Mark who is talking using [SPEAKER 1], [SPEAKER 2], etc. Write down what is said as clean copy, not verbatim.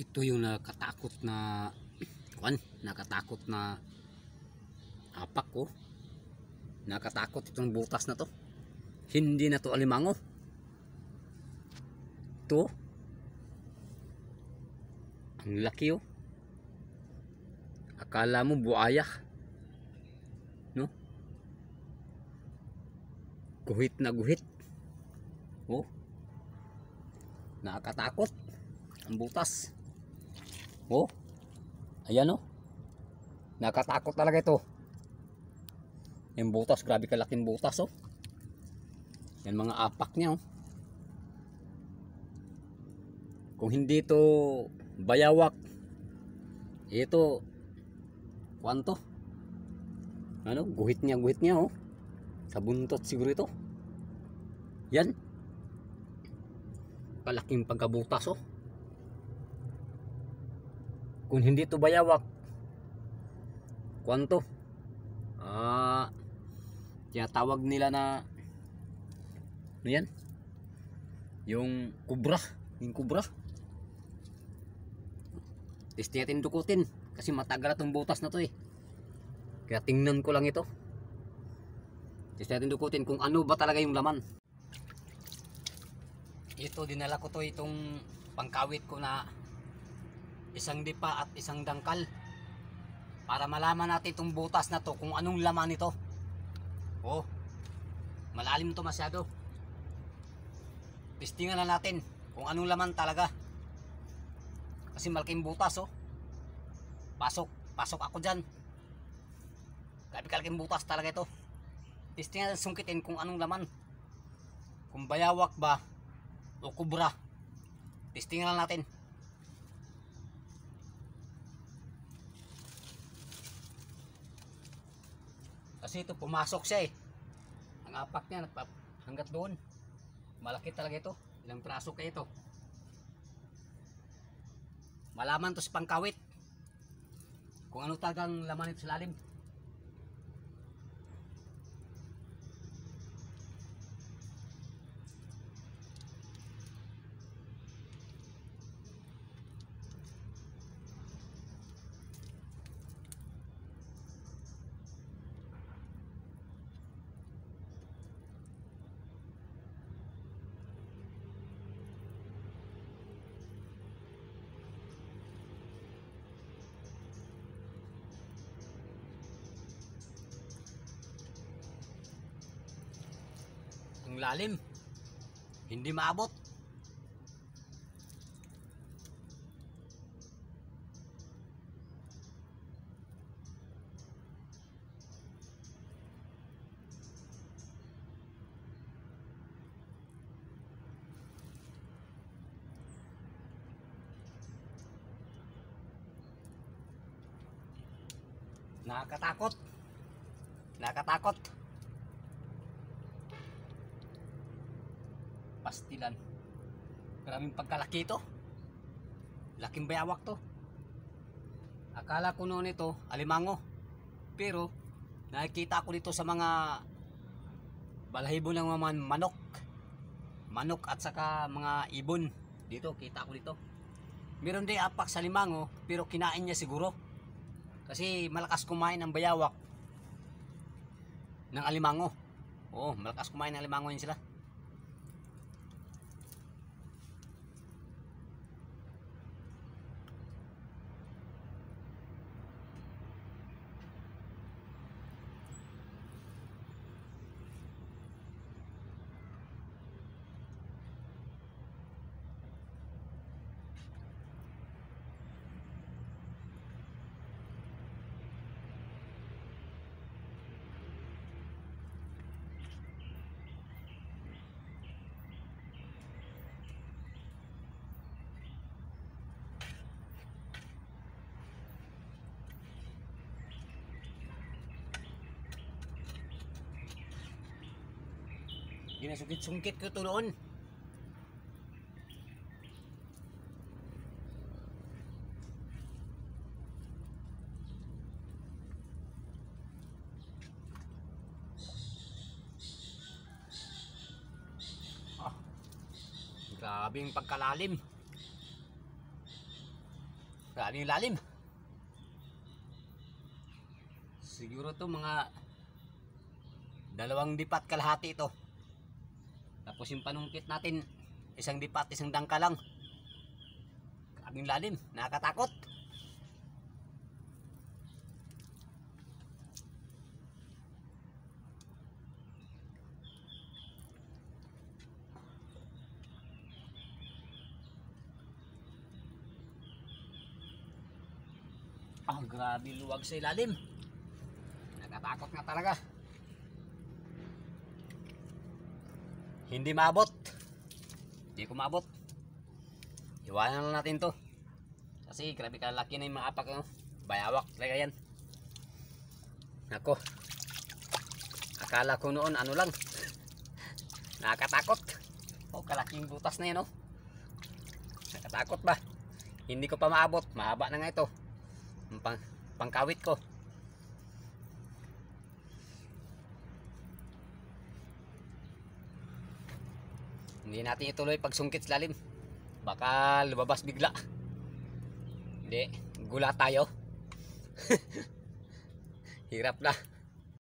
[SPEAKER 1] Ito yung nakatakot na nakatakot na apak ko. Nakatakot itong butas na to. Hindi na to alimango. Ito. Ang laki oh. Akala mo buaya. No? Guhit na guhit. Oh. Nakakatakot ang butas. Oh. Ayan oh. Nakatakot talaga ito. Yung butas, grabe kalaking butas oh. Yan mga apak niya oh. Kung hindi ito bayawak, ito kwanto. Ano? Guhit niya oh. Sa buntot siguro ito. Yan. Kalaking pagkabutas oh. Kung hindi ito bayawak, kwanto. Tinatawag nila na ano yan? Yung kubra. Yung kubra. Test natin dukutin. Kasi matagal itong butas na to eh. Kaya tingnan ko lang ito. Test natin dukutin kung ano ba talaga yung laman. Ito dinala ko to itong pangkawit ko na isang dipa at isang dangkal. Para malaman natin itong butas na to kung anong laman nito. Oh. Malalim to masyado. Testingan na natin kung anong laman talaga. Kasi malaking butas oh. Pasok ako dyan. Grabe kalaking butas talaga ito. Testingan natin, sungkitin kung anong laman. Kung bayawak ba o kubra. Testingan na natin. Kasi ito pumasok siya eh. Ang apak niya hanggat doon. Malaki talaga ito. Ilang praso kaya ito. Malaman to sa pangkawit kung ano talagang laman ito sa lalim. Ang lalim. Hindi maabot. Nakakatakot. Nakakatakot. Pastilan. Maraming pagkalaki ito. Laking bayawak to. Akala ko noon ito alimango. Pero nakikita ko dito sa mga balahibo ng mga manok. Manok at saka mga ibon. Dito kita ko dito. Meron din apak sa limango pero kinain niya siguro. Kasi malakas kumain ng bayawak ng alimango. Oo, malakas kumain ng alimango yun sila. Ginasungkit-sungkit ko ito noon. Grabing pagkalalim. Grabe yung lalim. Siguro to mga 2 dipat kalahati ito. Tapos yung panungkit natin, 1 dipat, 1 dangka lang. Grabe yung lalim, nakakatakot. Grabe luwag sa ilalim. Nakatakot nga talaga. Hindi maabot. Hindi ko maabot. Iwanan lang natin to. Kasi grabe kalaki na yung mga apak. Bayawak talaga yan. Ako. Akala ko noon ano lang. Nakakatakot. Kalaking butas na yan. Nakatakot ba? Hindi ko pa maabot. Mahaba na nga ito. Pangkawit ko. Hindi natin ituloy pagsungkit sa lalim. Baka lumabas bigla. Hindi, gula tayo. Hirap na.